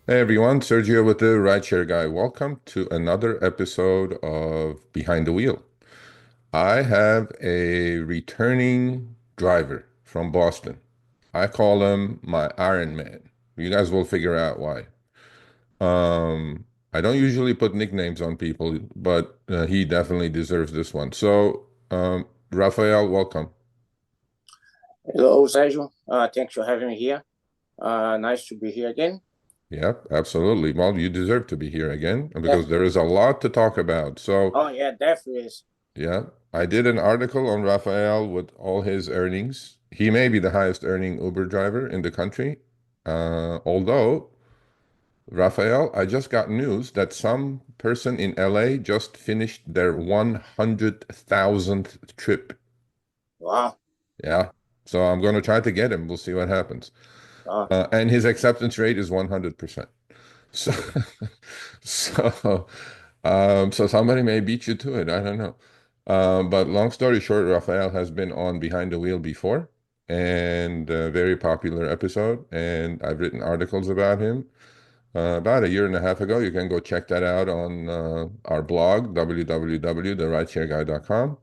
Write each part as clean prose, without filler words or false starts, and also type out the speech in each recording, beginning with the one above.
Hey everyone, Sergio with the Rideshare Guy. Welcome to another episode of Behind the Wheel. I have a returning driver from Boston. I call him my Iron Man. You guys will figure out why. I don't usually put nicknames on people, but he definitely deserves this one. Rafael, welcome. Hello, Sergio. Thanks for having me here. Nice to be here again. Yep, absolutely. Well, you deserve to be here again Yeah. because there is a lot to talk about. Oh, yeah, definitely is. Yeah, I did an article on Rafael with all his earnings. He may be the highest earning Uber driver in the country. Although, Rafael, I just got news that some person in LA just finished their 100,000th trip. Wow. Yeah, so I'm going to try to get him. We'll see what happens. Uh, And his acceptance rate is 100%. So, so somebody may beat you to it. I don't know. But long story short, Rafael has been on Behind the Wheel before, and a very popular episode. And I've written articles about him about a year and a half ago. You can go check that out on our blog, www.therideshareguy.com.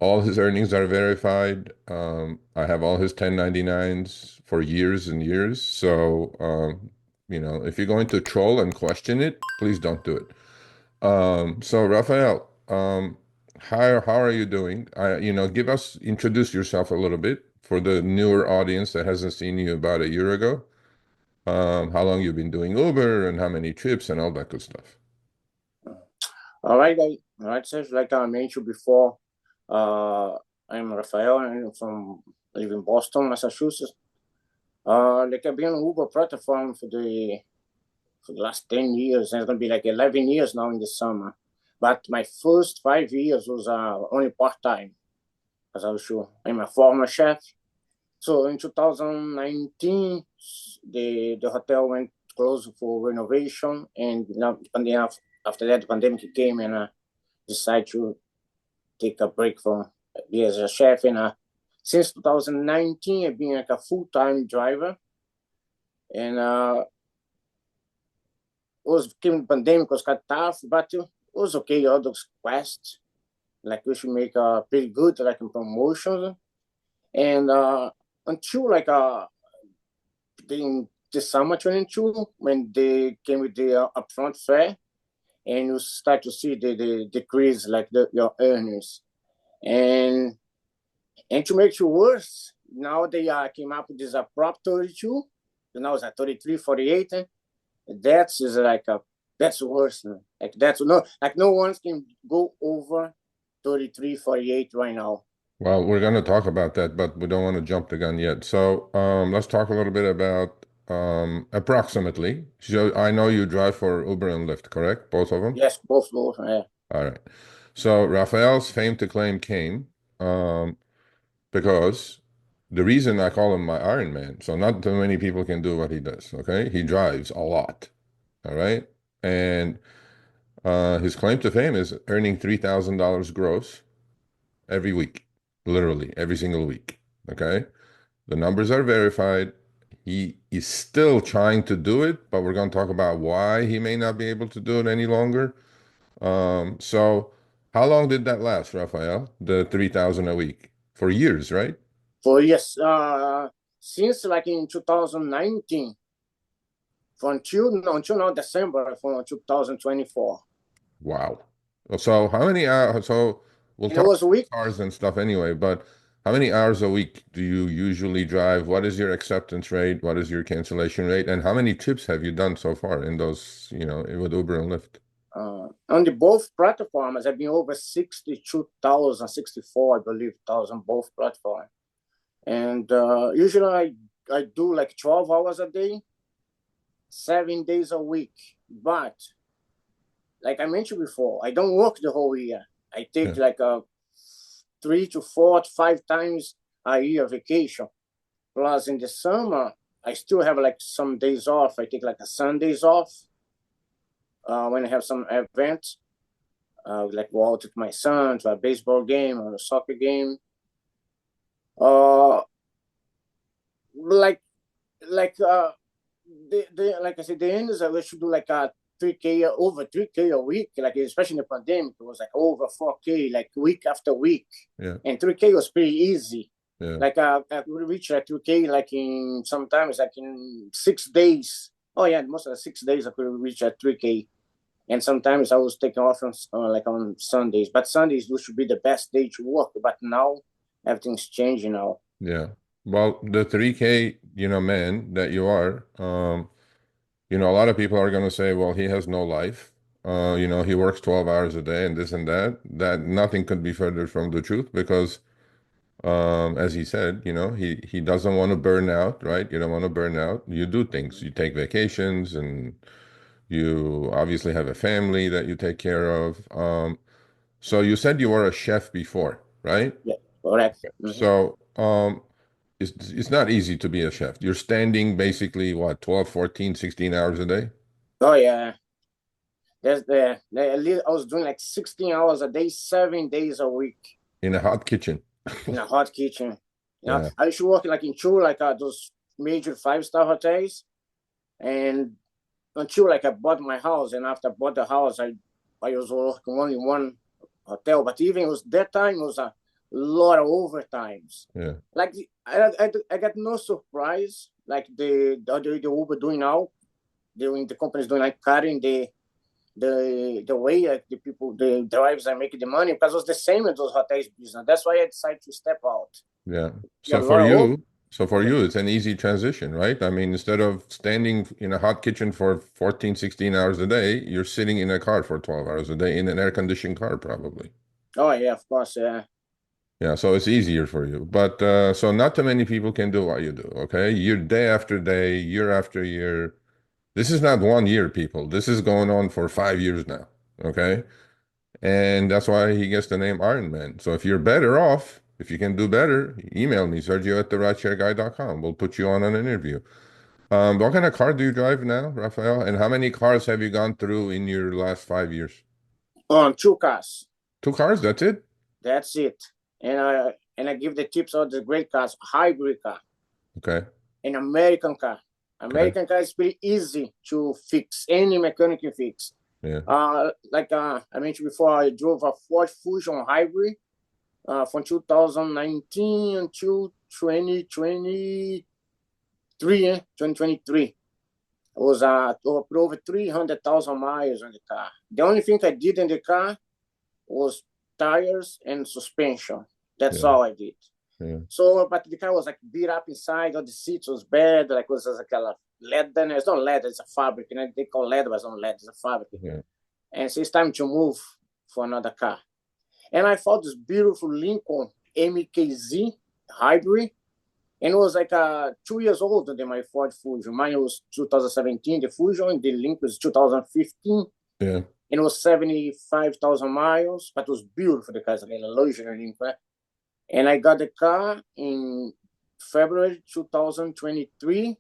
All his earnings are verified. I have all his 1099s for years and years. If you're going to troll and question it, please don't do it. So Rafael, how are you doing? Introduce yourself a little bit for the newer audience that hasn't seen you about a year ago. How long you've been doing Uber and how many trips and all that good stuff. all right, Sergio. Like I mentioned before, uh, I'm Rafael. I'm from live in Boston, Massachusetts. Like I've been on Uber platform for the last 10 years, and it's gonna be like 11 years now in the summer. But my first 5 years was only part time, as I was sure. I'm a former chef. So in 2019, the hotel went closed for renovation, and now and then after that, the pandemic came, and I decided to take a break from being as a chef. And since 2019, I've been like a full-time driver, and was came the pandemic was quite tough, but it was okay. All those quests, like we should make pretty good, like in promotions, and until like in the summer 22 when they came with the upfront fare, and you start to see the decrease like your earnings, and to make it worse, now they came up with this prop 32. Now it's at 33 48. That's is like a that's worse, man. Like that's no, like no one can go over 33 48 right now. Well, we're going to talk about that, but we don't want to jump the gun yet. Let's talk a little bit about approximately. So I know you drive for Uber and Lyft, correct? Both of them? Yes, both. Yeah. All right. So Raphael's fame to claim came um, because the reason I call him my Iron Man, so not too many people can do what he does, okay? He drives a lot, all right? And his claim to fame is earning $3,000 gross every week, literally every single week, okay? The numbers are verified. He is still trying to do it, but we're going to talk about why he may not be able to do it any longer. So how long did that last, Rafael? The 3,000 a week? For years, right? For yes, since like in 2019, from until now December from 2024, Wow. So how many hours? So we'll and it talk was a week. cars and stuff anyway, but how many hours a week do you usually drive? What is your acceptance rate? What is your cancellation rate? And how many trips have you done so far in those, with Uber and Lyft? On the both platforms, I've been over 62,000, 64, I believe, thousand both platforms. And usually I do like 12 hours a day, 7 days a week. But like I mentioned before, I don't work the whole year. I Yeah. take like a 3 to 4 to 5 times a year vacation. Plus in the summer, I still have like some days off. I take like a Sundays off when I have some events. Like go out with my son to a baseball game or a soccer game. Uh, like like like I said, the end is we should do like a 3K over 3K a week, like especially in the pandemic, it was like over 4K, like week after week, Yeah, and 3K was pretty easy. yeah, Like we reached like 3K like in sometimes like in 6 days. Oh yeah, most of the 6 days I could reach at 3K, and sometimes I was taking off on like on Sundays, but Sundays should be the best day to work. But now everything's changing now. yeah. Well, the 3K, man that you are, a lot of people are going to say, well, he has no life. He works 12 hours a day and this and that. That nothing could be further from the truth because, as he said, he doesn't want to burn out, right? You don't want to burn out. You do things. You take vacations and you obviously have a family that you take care of. So you said you were a chef before, right? Yeah, correct. Mm-hmm. So, it's not easy to be a chef. You're standing basically what, 12, 14, 16 hours a day Oh yeah, there's I was doing like 16 hours a day, 7 days a week in a hot kitchen. in a hot kitchen. Yeah, I used to work like in two like those major 5-star hotels, and until like I bought my house, and after I bought the house, I was working only one hotel, but even it was that time it was a lot of overtimes. yeah, Like I got no surprise like the Uber doing now, the companies doing like cutting the way like the people the drivers are making the money because it was the same in those hotels business. That's why I decided to step out. yeah. Yeah, a So lot for of over. you, so for you, it's an easy transition, right? I mean, instead of standing in a hot kitchen for 14, 16 hours a day, you're sitting in a car for 12 hours a day in an air-conditioned car, probably. Oh yeah, of course, yeah. Yeah, so it's easier for you. But so not too many people can do what you do, okay? Year day after day, year after year. This is not 1 year, people. This is going on for 5 years now, okay? And that's why he gets the name Iron Man. So if you're better off, if you can do better, email me, Sergio at therideshareguy.com. We'll put you on an interview. What kind of car do you drive now, Rafael? And how many cars have you gone through in your last 5 years? On two cars. Two cars, that's it? That's it. And I give the tips on the great cars, hybrid car, Okay, an American car. okay, American car is pretty easy to fix. Any mechanic can fix. yeah, Like I mentioned before, I drove a Ford Fusion hybrid from 2019 until 2023. 2023. It was over 300,000 miles on the car. The only thing I did in the car was tires and suspension. That's yeah, all I did. yeah, So, but the car was like beat up inside. All the seats was bad. Like it was like a leather. It's not leather. It's a fabric. They call leather, but it's not leather. It's a fabric. yeah, And so it's time to move for another car. And I found this beautiful Lincoln MKZ hybrid. And it was like 2 years older than my Ford Fusion. Mine was 2017, the Fusion. The Lincoln was 2015. yeah, And it was 75,000 miles, but it was beautiful. The car is like a luxury Lincoln. And I got the car in February 2023,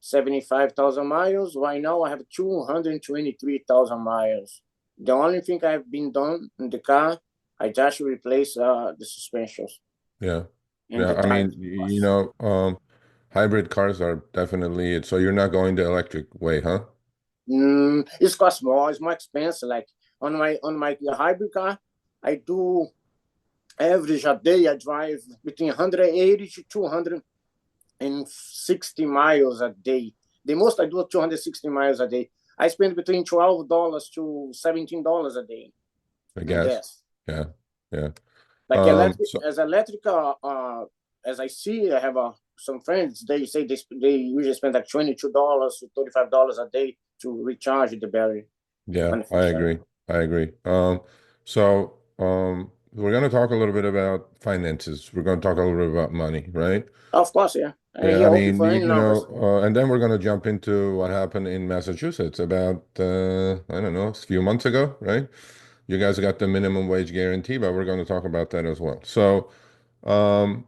75,000 miles. Right now, I have 223,000 miles. The only thing I've been done in the car, I just replaced the suspensions yeah. and Yeah, the I mean, tires, of course. hybrid cars are definitely it. So you're not going the electric way, huh? It's cost more. It's more expensive. Like on my hybrid car, I do average a day. I drive between 180 to 260 miles a day. The most I do 260 miles a day. I spend between $12 to $17 a day I in guess. gas. Yeah, yeah. Like electric, So as electric, as I see, I have some friends. They say they usually spend like $22 to $35 a day to recharge the battery yeah, on the I fast charger. agree. I agree. We're going to talk a little bit about finances. We're going to talk a little bit about money, right? Of course, yeah. I'm Yeah, I here open mean, for any numbers. and then we're going to jump into what happened in Massachusetts about, I don't know, a few months ago, right? You guys got the minimum wage guarantee, but we're going to talk about that as well. So, um,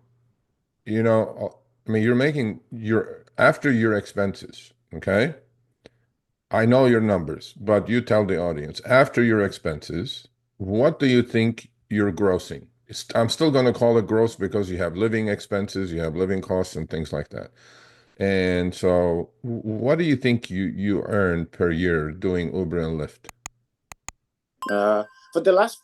I mean, you're making your after your expenses, okay? I know your numbers, but you tell the audience after your expenses, what do you think you're grossing? I'm still going to call it gross because you have living expenses, you have living costs and things like that. And so, what do you think you earn per year doing Uber and Lyft? Uh, for the last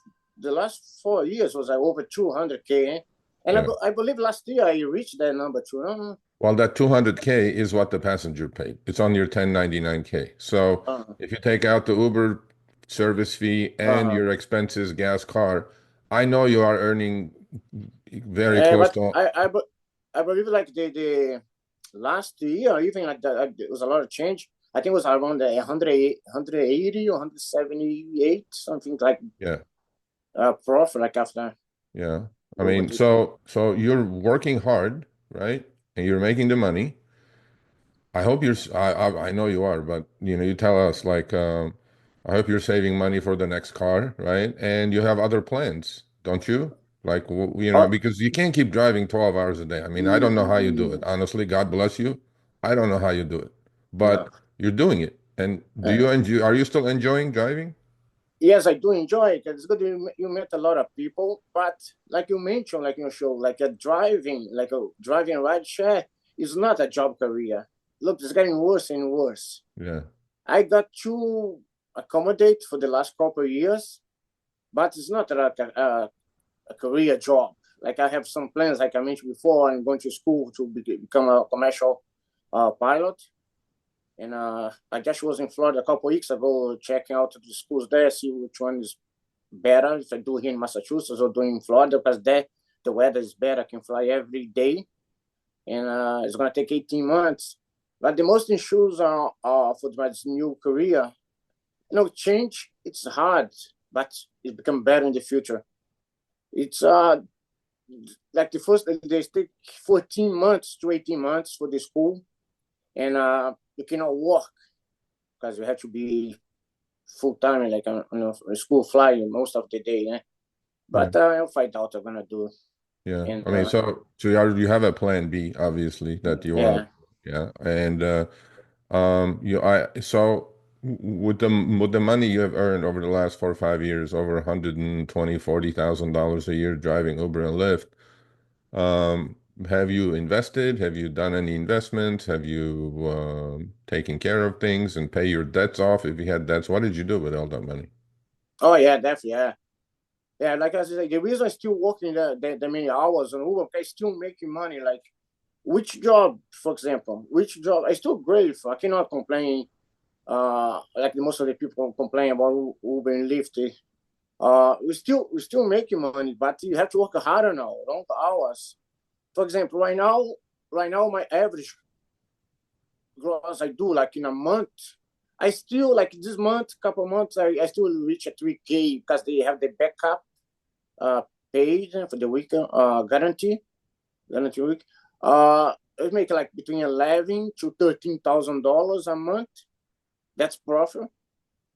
4 years was like over 200K, eh? And Yeah. I believe last year I reached that number too. Well, that 200K is what the passenger paid. It's on your 1099K. So Uh, if you take out the Uber service fee and uh, your expenses, gas, car, I know you are earning very close but to, I believe like the last year, even like that, it was a lot of change. I think it was around the 180 or 178, something like yeah, profit like after yeah. I over mean, the. so you're working hard, right? And you're making the money. I hope you're, I know you are, but you tell us like, I hope you're saving money for the next car, right? And you have other plans, don't you? Like, Oh, because you can't keep driving 12 hours a day. I mean, I don't know how you do it. Honestly, God bless you. I don't know how you do it, no. but you're doing it. And do Uh, you enjoy, are you still enjoying driving? yes, I do enjoy it. It's good you met a lot of people, but like you mentioned, like in your show, like a driving ride share is not a job career. Look, it's getting worse and worse. Yeah, I got to accommodate for the last couple of years, but it's not like a career job. Like I have some plans, like I mentioned before, I'm going to school to become a commercial pilot. And I just was in Florida a couple of weeks ago, checking out the schools there, see which one is better. If I do here in Massachusetts or doing in Florida, because there the weather is better. I can fly every day, and it's gonna take 18 months. But the most issues are for my new career. Change it's hard, but it become better in the future. It's like the first they take 14 months to 18 months for the school, and you cannot work because you have to be full time, like a school flying most of the day. yeah, But I'll find out what I'm gonna do. yeah. And I mean, so you have a plan B, obviously, that you want yeah. to, yeah. And so with the money you have earned over the last 4 or 5 years, over 120, $40,000 a year driving Uber and Lyft, have you invested? Have you done any investments? Have you taken care of things and pay your debts off? If you had debts, what did you do with all that money? Oh yeah, definitely. Yeah. Yeah, like I said, the reason I still working the many hours on Uber, I still making money. Like which job, for example, which job I still grateful. I cannot complain. Like most of the people complain about Uber and Lyft. We still making money, but you have to work harder now, long hours. For example, right now my average gross I do like in a month. I still like this month, couple months, I still reach a 3K because they have the backup uh paid for the week guarantee week. It make like between 11 to $13,000 a month. That's profit.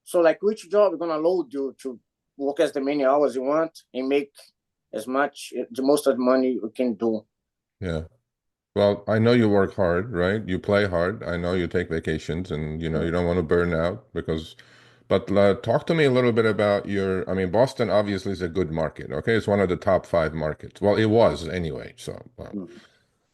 So like which job is gonna load you to work as the many hours you want and make as much the most of the money you can do. Yeah. Well, I know you work hard, right? You play hard. I know you take vacations and you don't want to burn out but talk to me a little bit about I mean, Boston obviously is a good market, okay? It's one of the top five markets. Well, it was anyway. So,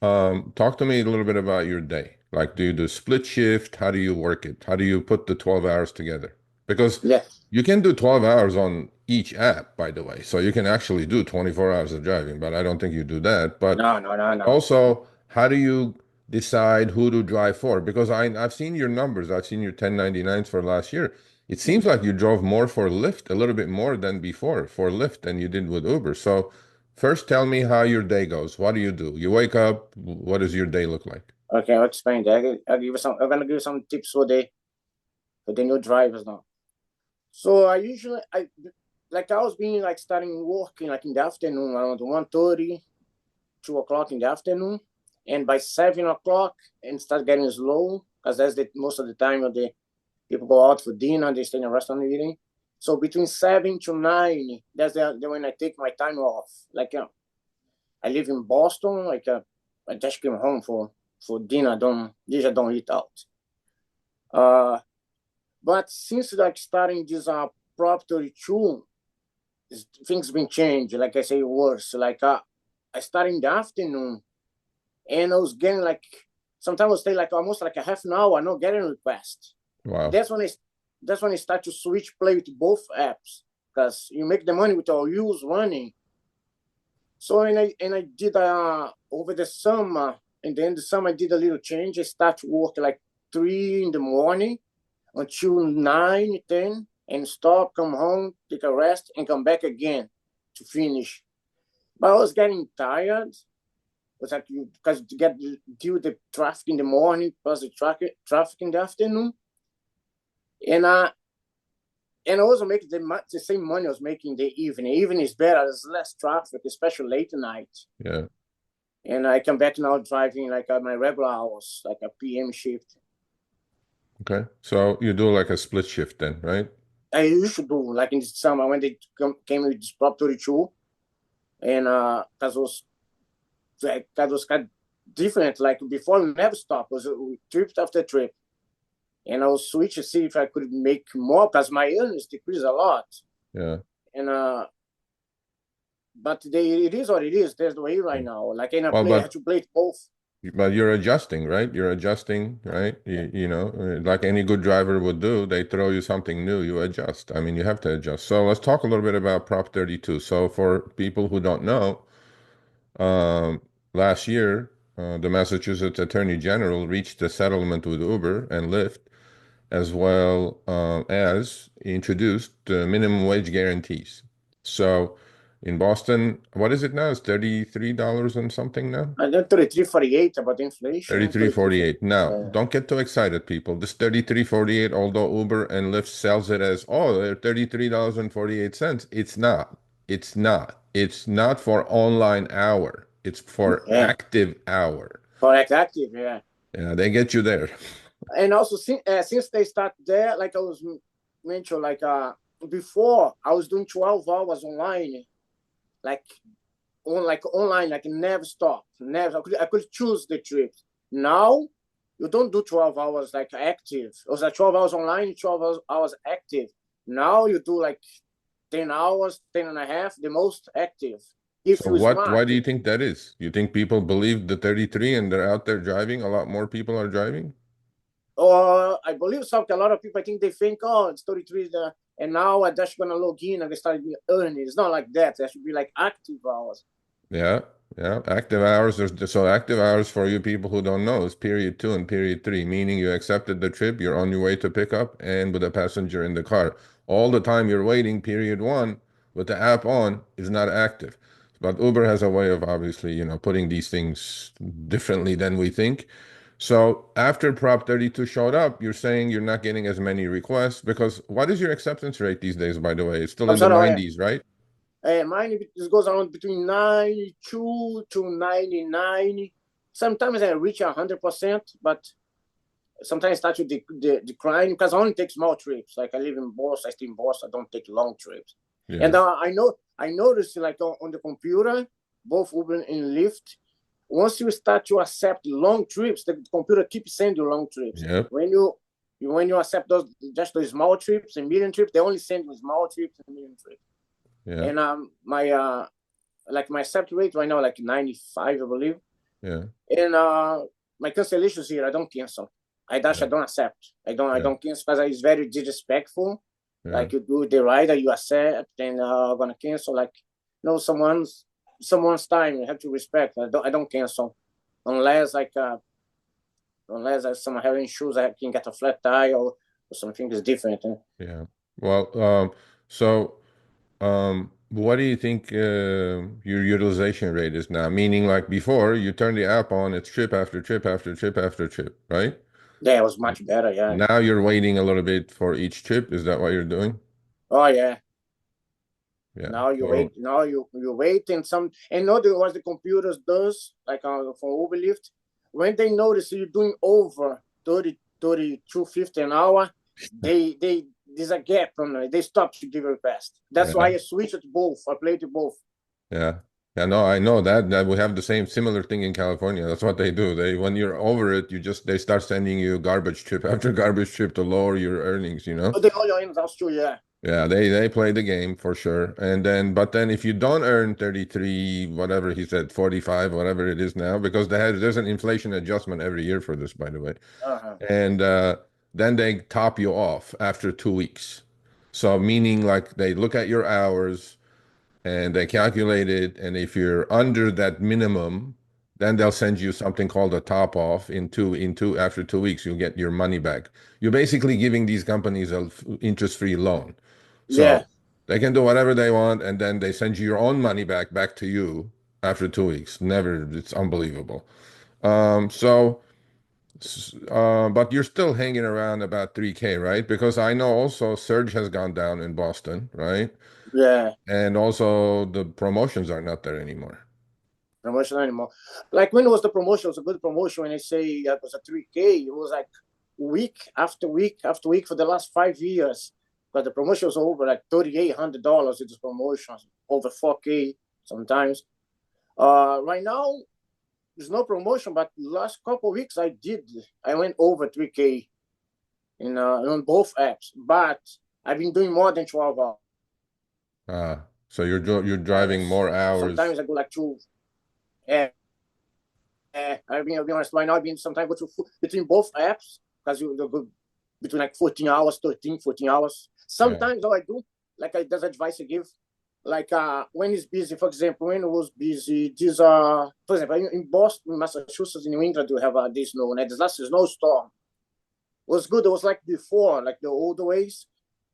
Mm. talk to me a little bit about your day. Like, do you do split shift? How do you work it? How do you put the 12 hours together? Because Yeah. you can do 12 hours on each app, by the way. So you can actually do 24 hours of driving, but I don't think you do that. But No, no, no, no. also, how do you decide who to drive for? Because I've seen your numbers. I've seen your 1099s for last year. It seems like you drove more for Lyft, a little bit more than before for Lyft than you did with Uber. So first tell me how your day goes. What do you do? You wake up, what does your day look like? Okay, I'll explain that. I'll give you some. I'm gonna give you some tips for the new drivers now. So I like I was being like starting working like in the afternoon around 1:30, 2 o'clock in the afternoon, and by 7 o'clock and start getting slow because that's the most of the time of the people go out for dinner, they stay in a restaurant eating. So between 7 to 9, that's the when I take my time off. Like I live in Boston, like I just came home for dinner. I don't eat out. Uh, but since like starting this Prop 32, things been changed. Like I say, worse. Like I started in the afternoon, and I was getting like sometimes I stay like almost like a half an hour not getting request. Wow. That's when I start to switch play with both apps because you make the money with all use running. So and I did over the summer, and then the summer I did a little change. I start to work like 3 in the morning until 9, 10, and stop, come home, take a rest, and come back again to finish. But I was getting tired. It was like because to get deal with the traffic in the morning plus the traffic in the afternoon, and I also make the same money I was making in the evening. Evening is better. There's less traffic, especially late at night. Yeah. And I come back now driving like at my regular hours, like a PM shift. Okay. So you do like a split shift then, right? I used to do like in the summer when they came with this Prop 32, and that was kind of different. Like before, we never stopped. It was trip after trip, and I was switch to see if I could make more because my earnings decreased a lot. Yeah. And but it is what it is. There's the way right now. Like in a Well, play, I have to play it both. but you're adjusting, right? You're adjusting, right? You know, like any good driver would do, they throw you something new, you adjust. I mean, you have to adjust. So let's talk a little bit about Prop 32. So for people who don't know, um, last year, the Massachusetts Attorney General reached a settlement with Uber and Lyft, as well as introduced minimum wage guarantees. So in Boston, what is it now? It's $33 and something now? I did 33.48 about inflation. 33.48. Now, Yeah. don't get too excited, people. This 33.48, although Uber and Lyft sells it as, oh, they're $33.48. It's not. It's not. It's not for online hour. It's for Yeah. active hour. Correct. Active. Yeah. Yeah, they get you there. And also since they start there, like I was mentioned, like before I was doing 12 hours online, like online, like never stop, never. I could choose the trips. Now you don't do 12 hours like active. It was like 12 hours online, 12 hours active. Now you do like 10 hours, 10 and a half, the most active. If So you why smart. do you think that is? You think people believe the 33 and they're out there driving? A lot more people are driving? Or I believe something. A lot of people, I think they think, oh, it's 33, and now I'm just gonna log in and they start earning. It's not like that. There should be like active hours. Yeah, yeah. Active hours. So active hours for you people who don't know is period 2 and period 3, meaning you accepted the trip, you're on your way to pick up, and with a passenger in the car. All the time you're waiting, period 1, with the app on, is not active. But Uber has a way of obviously, putting these things differently than we think. So after Prop 32 showed up, you're saying you're not getting as many requests because what is your acceptance rate these days, by the way? It's still I'm in the sorry. 90s, right? Mine goes around between 92 to 99. Sometimes I reach 100%, but sometimes I start to decline because I only take small trips. Like I live in Boston, I stay in Boston. I don't take long trips. Yeah. And I noticed like on the computer, both Uber and Lyft, once you start to accept long trips, the computer keeps sending you long trips. Yep. When you accept those small trips and medium trips, they only send you small trips and medium trips. Yeah. And my accept rate right now like 95, I believe. Yeah. And my cancellations here, I don't cancel. I Yeah. don't accept. I Yeah. don't cancel because it's very disrespectful. Yeah. Like you do the rider, you accept, and gonna cancel. Like someone's time. You have to respect. I don't cancel unless someone having shoes, I can get a flat tire or something is different. Yeah. Well, so what do you think your utilization rate is now? Meaning, like before, you turn the app on, it's trip after trip after trip after trip, right? Yeah, it was much better. Yeah. Now you're waiting a little bit for each trip. Is that what you're doing? Oh yeah. Yeah. Now you So wait. Now you wait, and know what the computers does like for Uber Lyft when they notice you're doing over 32.50 an hour, they there's a gap from them. They stop to give a request. That's why yeah, I switch it both. I play to both. yeah. Yeah, no, I know that we have the same similar thing in California. That's what they do. When you're over it, they start sending you garbage trip after garbage trip to lower your earnings, you know? Oh, they all your ins out too. Yeah. Yeah, they play the game for sure. And then, but then if you don't earn 33, whatever he said, 45, whatever it is now, because there's an inflation adjustment every year for this, by the way. Uh-huh. And then they top you off after 2 weeks. So meaning like they look at your hours and they calculate it, and if you're under that minimum, then they'll send you something called a top off in two after 2 weeks, you'll get your money back. You're basically giving these companies a interest-free loan. Yeah, So they can do whatever they want, and then they send you your own money back to you after 2 weeks. Never, it's unbelievable. So but you're still hanging around about 3K, right? Because I know also Surge has gone down in Boston, right? yeah. And also the promotions are not there anymore. Promotion anymore. Like when it was the promotion, it was a good promotion. When they say it was a 3K, it was like week after week after week for the last 5 years. But the promotion was over like $3,800 with this promotion, over 4K sometimes. Right now, there's no promotion, but last couple of weeks I went over 3K on both apps. But I've been doing more than 12 So you're driving hours. more hours. Sometimes I go like two. Yeah, I'll be honest. Right now, I've been sometimes go to between both apps because you go between like 14 hours, 13, 14 hours. Yeah. Sometimes all I do, like there's advice I give, like when it's busy, for example, when it was busy, these for example, in Boston, Massachusetts, in New England, you have this snow, and this last snowstorm was good. It was like before, like the old ways.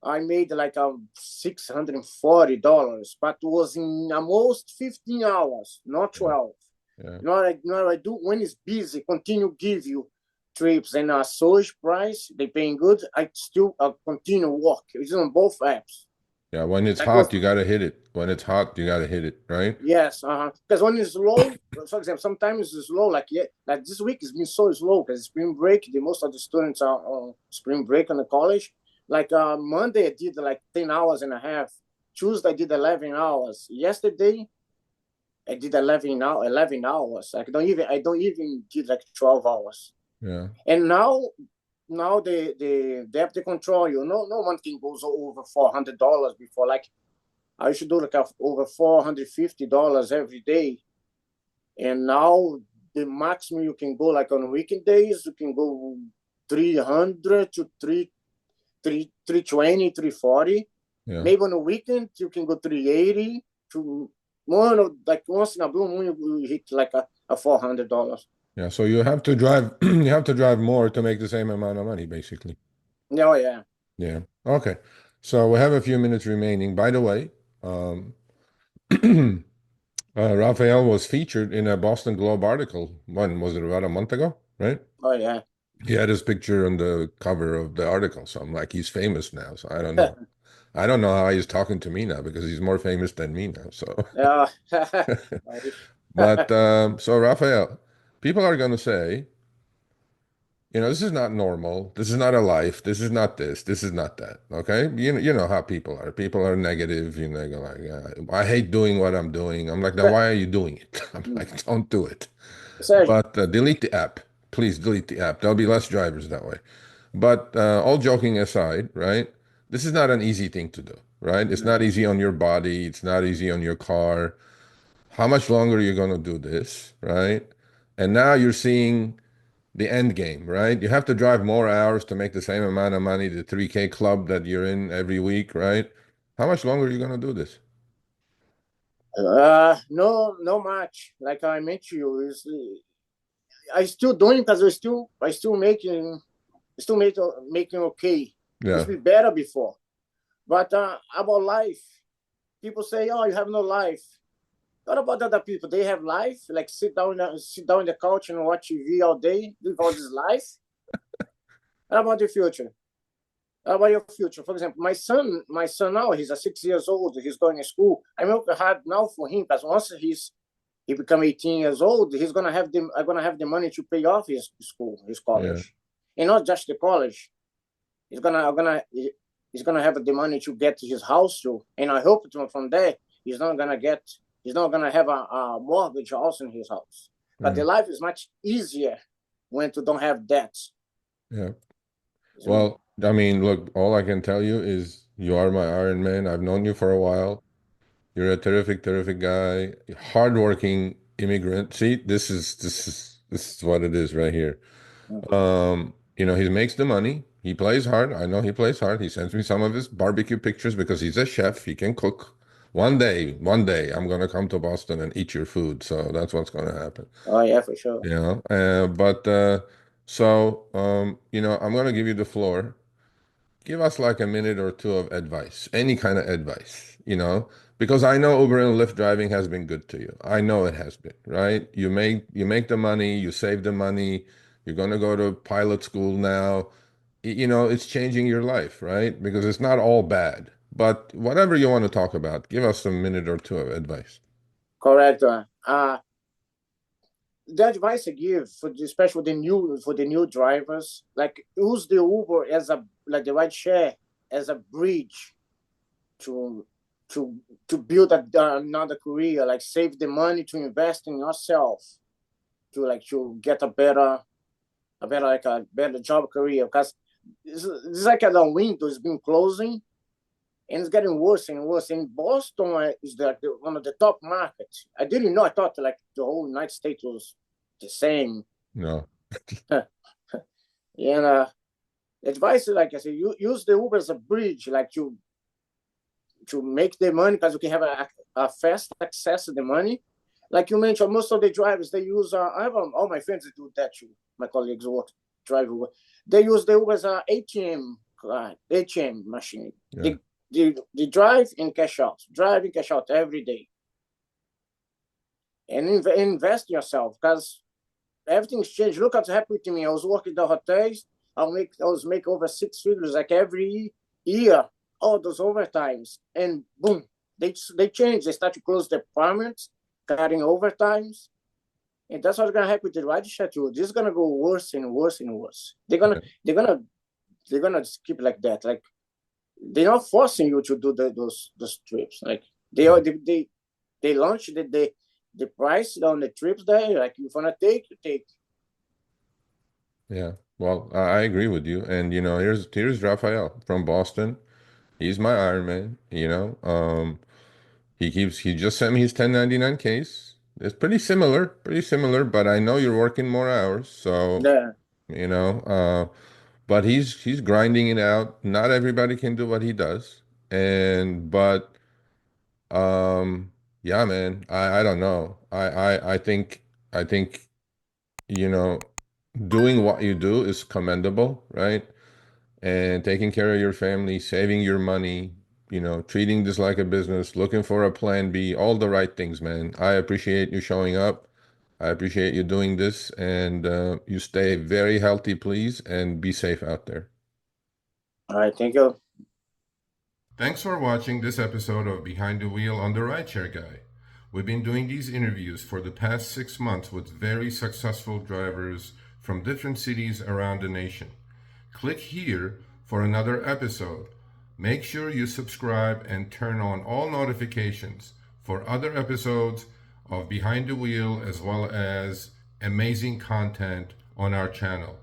I made like $640, but it was in almost 15 hours, not Yeah. 12. Yeah. You know what I do? When it's busy, continue give you trips and a surge price, they paying good. I still continue work. It's on both apps. Yeah. When it's Like was hot, you gotta hit it. When it's hot, you gotta hit it, right? yes, because when it's low, for example, sometimes it's low. Like yeah, like this week it's been so slow because spring break. The most of the students are on spring break in the college. Like Monday I did like 10 hours and a half. Tuesday I did 11 hours. Yesterday I did 11 hours. I don't even did like 12 hours. Yeah. And now the app they control you. No one can go over $400 before. Like I should do like over $450 every day. And now the maximum you can go like on weekdays, you can go 300 to 320, 340. Yeah. Maybe on a weekend you can go 380 to one like once in a blue moon you hit like a $400. Yeah. So you have to drive you have to drive more to make the same amount of money, basically. Oh yeah. Yeah. Okay. So we have a few minutes remaining. By the way, Rafael was featured in a Boston Globe article. When was it? About a month ago, right? Oh yeah. He had his picture on the cover of the article. So I'm like, he's famous now. So I don't know. I don't know how he's talking to me now because he's more famous than me now. So, Yeah. but so Rafael, people are going to say, this is not normal. This is not a life. This is not this. This is not that. Okay. You know how people are. People are negative. They go like, yeah, I hate doing what I'm doing. I'm like, now why are you doing it? I'm like, don't do it. Sergio. But delete the app. Please delete the app. There'll be less drivers that way. But all joking aside, right? This is not an easy thing to do, right? It's not easy on your body. It's not easy on your car. How much longer are you going to do this, right? And now you're seeing the end game, right? You have to drive more hours to make the same amount of money, the 3K club that you're in every week, right? How much longer are you going to do this? No much. Like I mentioned you, is I still doing because I still making okay. It's Yeah, been better before. But about life, people say, "Oh, you have no life." What about other people? They have life, like sit down on the couch and watch TV all day, live all this life. What about the future? How about your future? For example, my son now, he's 6 years old. He's going to school. I'm working hard now for him because once he become 18 years old, I'm gonna have the money to pay off his school, his yeah, college, and not just the college. He's gonna I'm gonna he's gonna have the money to get his house too, and I hope from there he's not gonna have a mortgage also in his house. But yeah, the life is much easier when you don't have debts. yeah. Well, I mean, look, all I can tell you is You are my Iron Man. I've known you for a while. You're a terrific, terrific guy, hardworking immigrant. See, this is what it is right here. He makes the money. He plays hard. I know he plays hard. He sends me some of his barbecue pictures because he's a chef. He can cook. One day, I'm gonna come to Boston and eat your food. So that's what's gonna happen. Oh yeah, for sure. I'm gonna give you the floor. Give us like a minute or two of advice, any kind of advice, because I know Uber and Lyft driving has been good to you. I know it has been, right? You make the money, you save the money, you're gonna go to pilot school now. It's changing your life, right? Because it's not all bad. But whatever you want to talk about, give us a minute or two of advice. Correct. The advice I give especially for the new drivers, like use the Uber as a like the ride share as a bridge to to build another career, like save the money to invest in yourself to get a better job career because it's like the window has been closing and it's getting worse and worse. In Boston is one of the top markets. I didn't know. I thought like the whole United States was the same. No. And advice, like I said, you use the Uber as a bridge, like to make the money because you can have a fast access to the money. Like you mentioned, most of the drivers they use. I have all my friends that do that too. My colleagues work drive Uber. They use the Uber as a ATM machine. Yeah. They drive and cash out, drive and cash out every day, and invest in yourself because everything's changed. Look what's happened to me. I was working the hotels. I was make over six figures like every year. All those overtimes, and boom, they change. They start to close the departments, cutting overtimes, and that's what's gonna happen with the rideshare too. This is gonna go worse and worse and worse. They're gonna just keep like that. Like they're not forcing you to do those trips. Like they are they launch the price on the trips there. Like you wanna take, you take. Yeah. Well, I agree with you. And here's Rafael from Boston. He's my Iron Man, he just sent me his 1099 case. It's pretty similar, but I know you're working more hours, so Yeah, you know, but he's grinding it out. Not everybody can do what he does. And but yeah, man, I don't know. I think, you know, doing what you do is commendable, right? And taking care of your family, saving your money, treating this like a business, looking for a plan B, all the right things, man. I appreciate you showing up. I appreciate you doing this, and you stay very healthy, please, and be safe out there. all right, thank you. Thanks for watching this episode of Behind the Wheel on the Rideshare Guy. We've been doing these interviews for the past 6 months with very successful drivers from different cities around the nation. Click here for another episode. Make sure you subscribe and turn on all notifications for other episodes of Behind the Wheel as well as amazing content on our channel.